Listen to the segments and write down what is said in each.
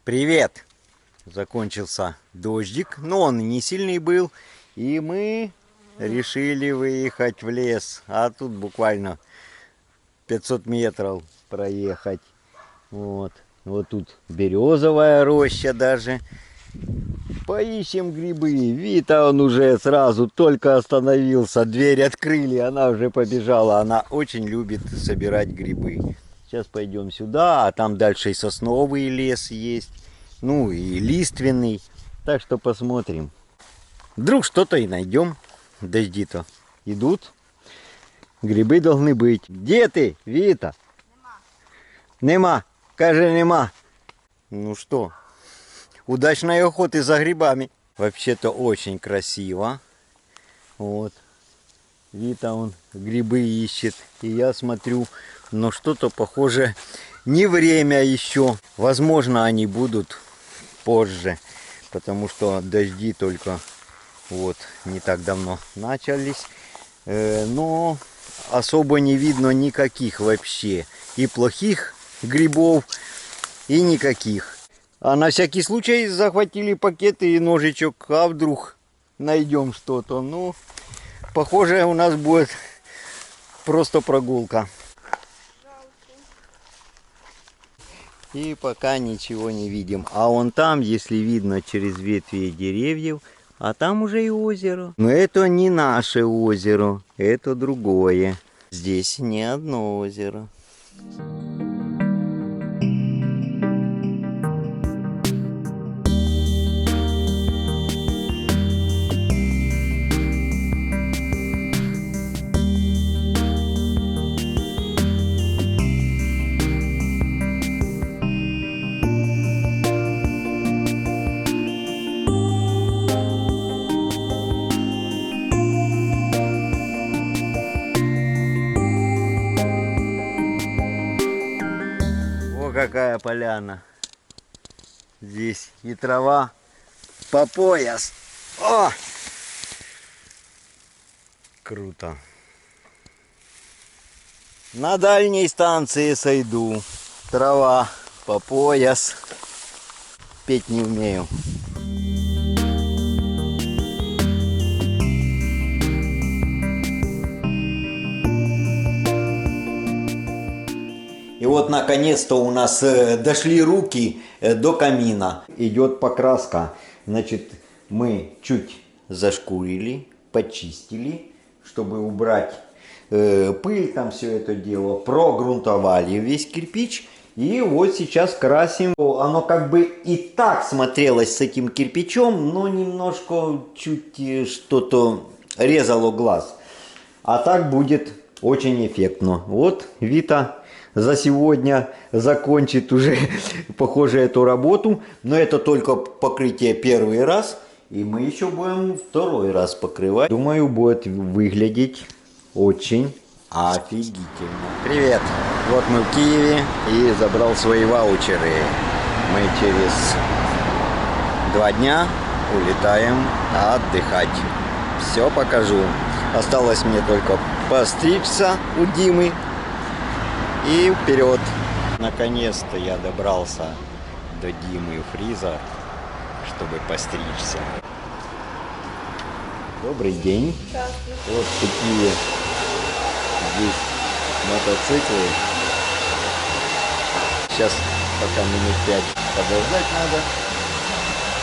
Привет! Закончился дождик, но он не сильный был. И мы решили выехать в лес. А тут буквально 500 метров проехать. Вот тут березовая роща даже. Поищем грибы. Вита он уже сразу только остановился. Дверь открыли, она уже побежала. Она очень любит собирать грибы. Сейчас пойдем сюда, а там дальше и сосновый лес есть. Ну и лиственный. Так что посмотрим. Вдруг что-то и найдем. Дожди-то идут. Грибы должны быть. Где ты, Вита? Нема. Каже, нема. Ну что, удачной охоты за грибами. Вообще-то очень красиво. Вот. Вита он грибы ищет. И я смотрю, но что-то похоже не время еще. Возможно, они будут позже. Потому что дожди только вот не так давно начались. Но особо не видно никаких вообще. И плохих грибов, и никаких. А на всякий случай захватили пакеты и ножичок. А вдруг найдем что-то. Ну, похоже, у нас будет просто прогулка. И пока ничего не видим. А вон там, если видно через ветви деревьев, а там уже и озеро. Но это не наше озеро, это другое. Здесь не одно озеро. Какая поляна. Здесь и трава по пояс. О! Круто. На дальней станции сойду. Трава по пояс. Петь не умею. И вот наконец-то у нас дошли руки до камина. Идет покраска. Значит, мы чуть зашкурили, почистили, чтобы убрать пыль, там все это дело. Прогрунтовали весь кирпич. И вот сейчас красим. Оно как бы и так смотрелось с этим кирпичом, но немножко чуть что-то резало глаз. А так будет очень эффектно. Вот Вита за сегодня закончит уже, похоже, эту работу. Но это только покрытие первый раз. И мы еще будем второй раз покрывать. Думаю, будет выглядеть очень офигительно. Привет! Вот мы в Киеве и забрал свои ваучеры. Мы через 2 дня улетаем отдыхать. Все покажу. Осталось мне только постричься у Димы. И вперед. Наконец-то я добрался до Димы Фриза, чтобы постричься. Добрый день. Вот такие здесь мотоциклы. Сейчас пока минут 5 подождать надо.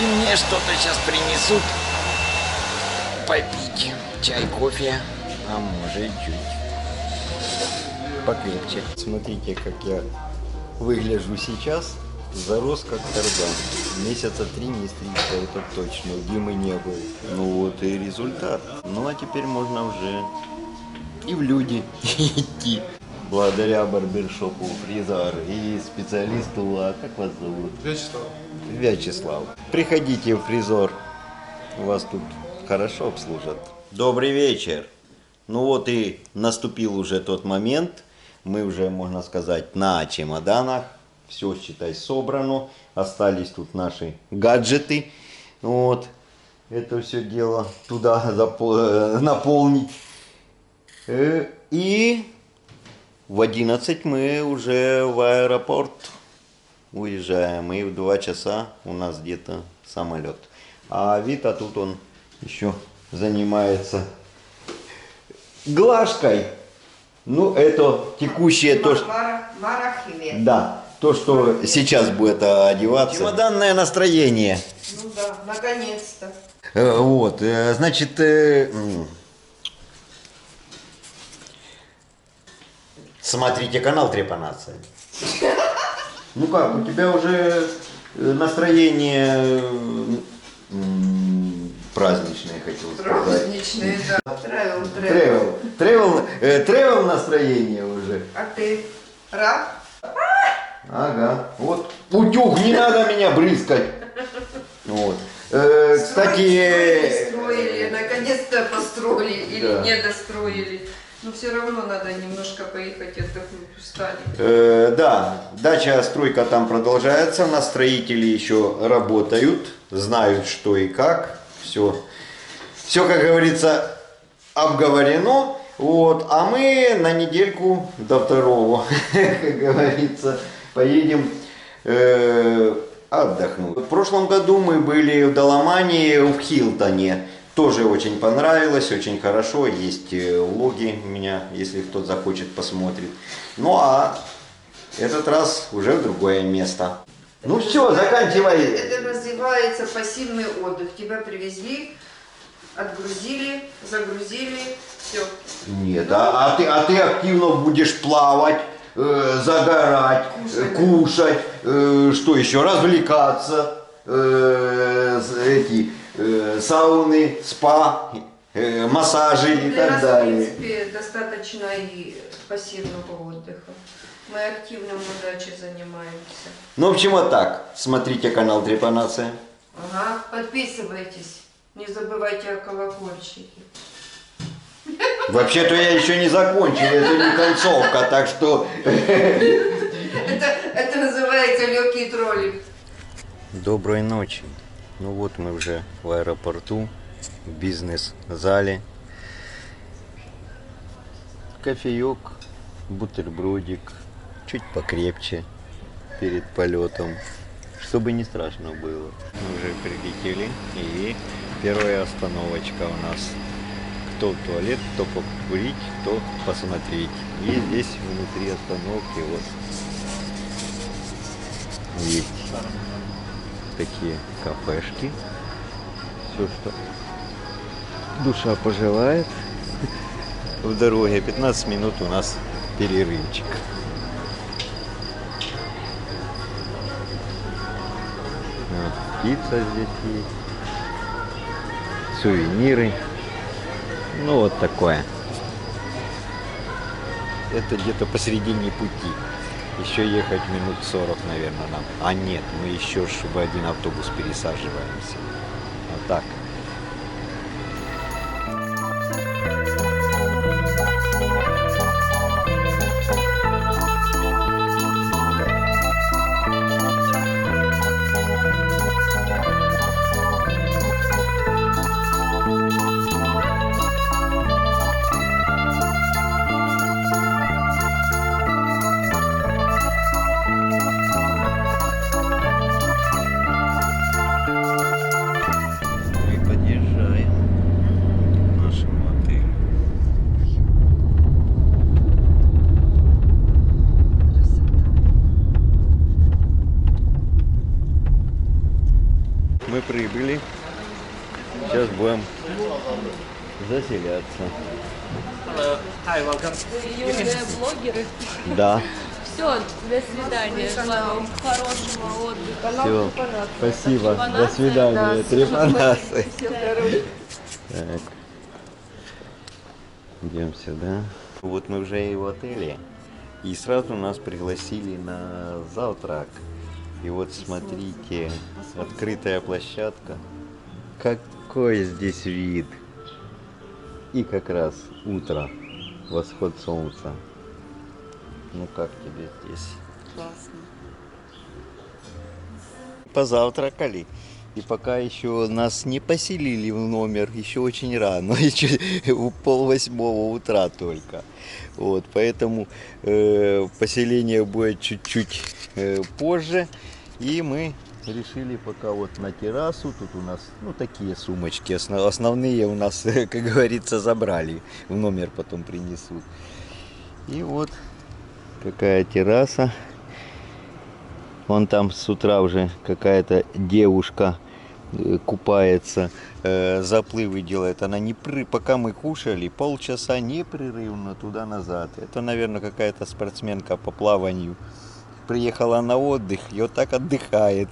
И мне что-то сейчас принесут попить. Чай, кофе, а может чуть покрепче. Смотрите, как я выгляжу сейчас. Зарос как кардан. Месяца 3 не стригся, это точно. У Димы не был. Ну вот и результат. Ну а теперь можно уже и в люди идти. Благодаря барбершопу Фризар и специалисту, а как вас зовут? Вячеслав. Вячеслав. Приходите в Фризор. Вас тут хорошо обслужат. Добрый вечер. Ну вот и наступил уже тот момент. Мы уже, можно сказать, на чемоданах. Все, считай, собрано. Остались тут наши гаджеты. Вот. Это все дело туда наполнить. И в 11 мы уже в аэропорт. уезжаем. И в 2 часа у нас где-то самолет. А Вита тут он еще занимается глажкой. Ну, это текущее то, что... Марахиле. Да, то, что сейчас будет одеваться. Чемоданное настроение. Ну да, наконец-то. Вот, значит, смотрите канал Трепанация. Ну как, у тебя уже настроение праздничное, хотел сказать. Праздничные, да. Тревел. Тревел настроение уже. А ты рад? Ага, вот утюг, не надо меня брызгать. Вот. Кстати... Строили, наконец-то построили или Да. не достроили. Но все равно надо немножко поехать отдохнуть, устанем. Да, дача, стройка там продолжается, у нас строители еще работают, знают что и как, все, как говорится, обговорено. Вот, а мы на недельку до 2, как говорится, поедем отдохнуть. В прошлом году мы были в Доломании, в Хилтоне. Тоже очень понравилось, очень хорошо. Есть влоги у меня, если кто захочет, посмотрит. Ну а этот раз уже в другое место. Ну все, заканчивай. Это называется пассивный отдых. Тебя привезли, отгрузили, загрузили, все. Нет, а ты активно будешь плавать, загорать, кушать, что еще, развлекаться, сауны, спа, массажи и так далее. В принципе, достаточно и пассивного отдыха. Мы активно на даче занимаемся. Ну, в общем, вот так. Смотрите канал Трепанация. Ага, подписывайтесь. Не забывайте о колокольчике. Вообще-то я еще не закончил, это не концовка, так что... Это называется легкий троллинг. Доброй ночи. Ну вот мы уже в аэропорту, в бизнес-зале. Кофеек, бутербродик, чуть покрепче перед полетом, чтобы не страшно было. Мы уже прилетели, и первая остановочка у нас. Кто в туалет, кто покурить, кто посмотреть. И здесь внутри остановки вот есть такие кафешки. Все, что душа пожелает. В дороге 15 минут у нас перерывчик. Вот, пицца здесь есть. Сувениры. Ну вот такое. Это где-то посередине пути. Еще ехать минут 40, наверное, нам. А нет, мы еще ж в один автобус пересаживаемся. Вот так. И подъезжаем к нашему отелю. Мы прибыли. Сейчас будем заселяться. Hello. Hi, welcome. Юные блогеры. Да. Все, до свидания. Желаю вам хорошего отдыха. Все. Спасибо. До Трепанация, свидания. да. Трепанация. Всех здоровья. Так. Идем сюда. Вот мы уже и в отеле. И сразу нас пригласили на завтрак. И вот смотрите, открытая площадка. Какой здесь вид. И как раз утро, восход солнца. Ну как тебе здесь? Классно. Позавтракали. И пока еще нас не поселили в номер, еще очень рано, еще в 7:30 утра только. Вот, поэтому поселение будет чуть-чуть позже. И мы решили пока вот на террасу. Тут у нас, ну, такие сумочки. Основные у нас, как говорится, забрали. В номер потом принесут. И вот какая терраса. Вон там с утра уже какая-то девушка купается, заплывы делает. Она пока мы кушали, полчаса непрерывно туда-назад. Это, наверное, какая-то спортсменка по плаванию. Приехала на отдых и вот так отдыхает.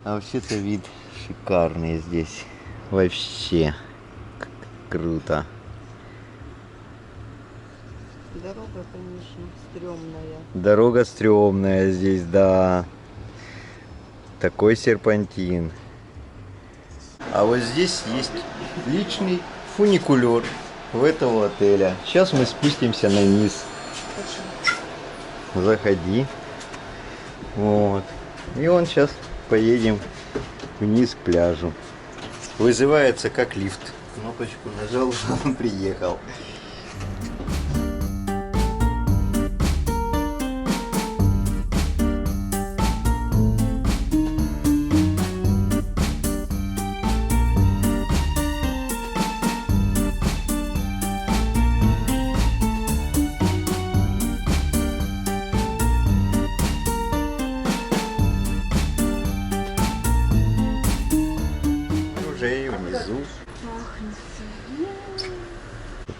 А вообще-то вид шикарный здесь. Вообще круто. Дорога, конечно, стрёмная. Дорога стрёмная здесь, да. Такой серпантин. А вот здесь есть личный фуникулер в этого отеля. Сейчас мы спустимся на низ. Заходи. Вот. И он сейчас поедем вниз к пляжу. Вызывается как лифт. Кнопочку нажал, он приехал. Уже и внизу.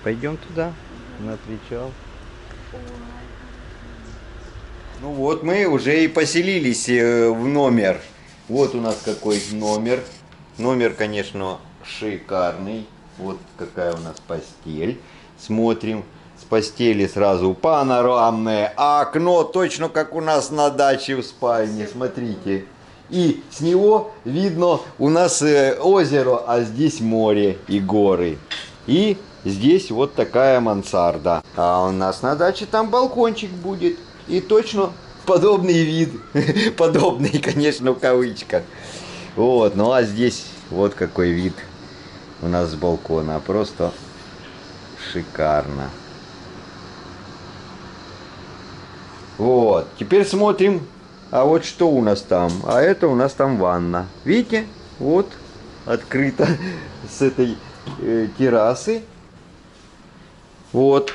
Пойдем туда, на причал. Ну вот мы уже и поселились в номер. Вот у нас какой номер. Номер, конечно, шикарный. Вот какая у нас постель. Смотрим. С постели сразу панорамное окно, точно как у нас на даче в спальне. Смотрите. И с него видно у нас озеро, а здесь море и горы. И здесь вот такая мансарда. А у нас на даче там балкончик будет. И точно подобный вид. Подобный, конечно, в кавычках. Вот, ну а здесь вот какой вид у нас с балкона. Просто шикарно. Вот, теперь смотрим. А вот что у нас там? А это у нас там ванна. Видите? Вот, открыто с этой террасы. Вот.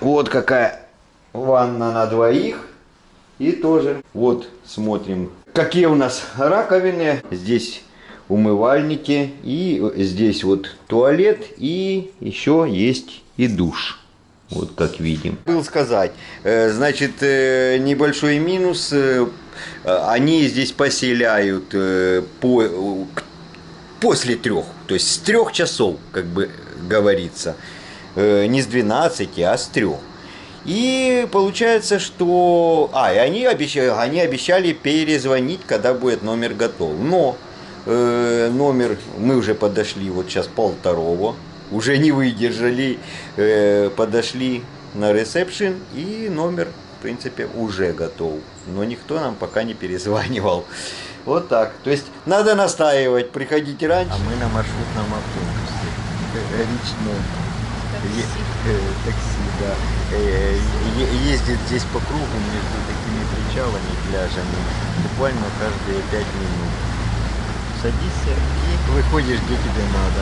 Вот какая ванна на двоих. И тоже. Вот, смотрим. Какие у нас раковины. Здесь умывальники. И здесь вот туалет. И еще есть и душ. Вот как видим. Был сказать, значит, небольшой минус, они здесь поселяют после 3, то есть с 3 часов, как бы говорится, не с 12, а с 3. И получается, что... и они обещали перезвонить, когда будет номер готов. Но номер, мы уже подошли, вот сейчас 1:30. Уже не выдержали, подошли на ресепшн, и номер, в принципе, уже готов. Но никто нам пока не перезванивал. Вот так. То есть надо настаивать, приходите раньше. А мы на маршрутном автобусе. Речном. Такси, да. Ездит здесь по кругу между такими причалами, пляжами. Буквально каждые 5 минут. Садишься и выходишь, где тебе надо.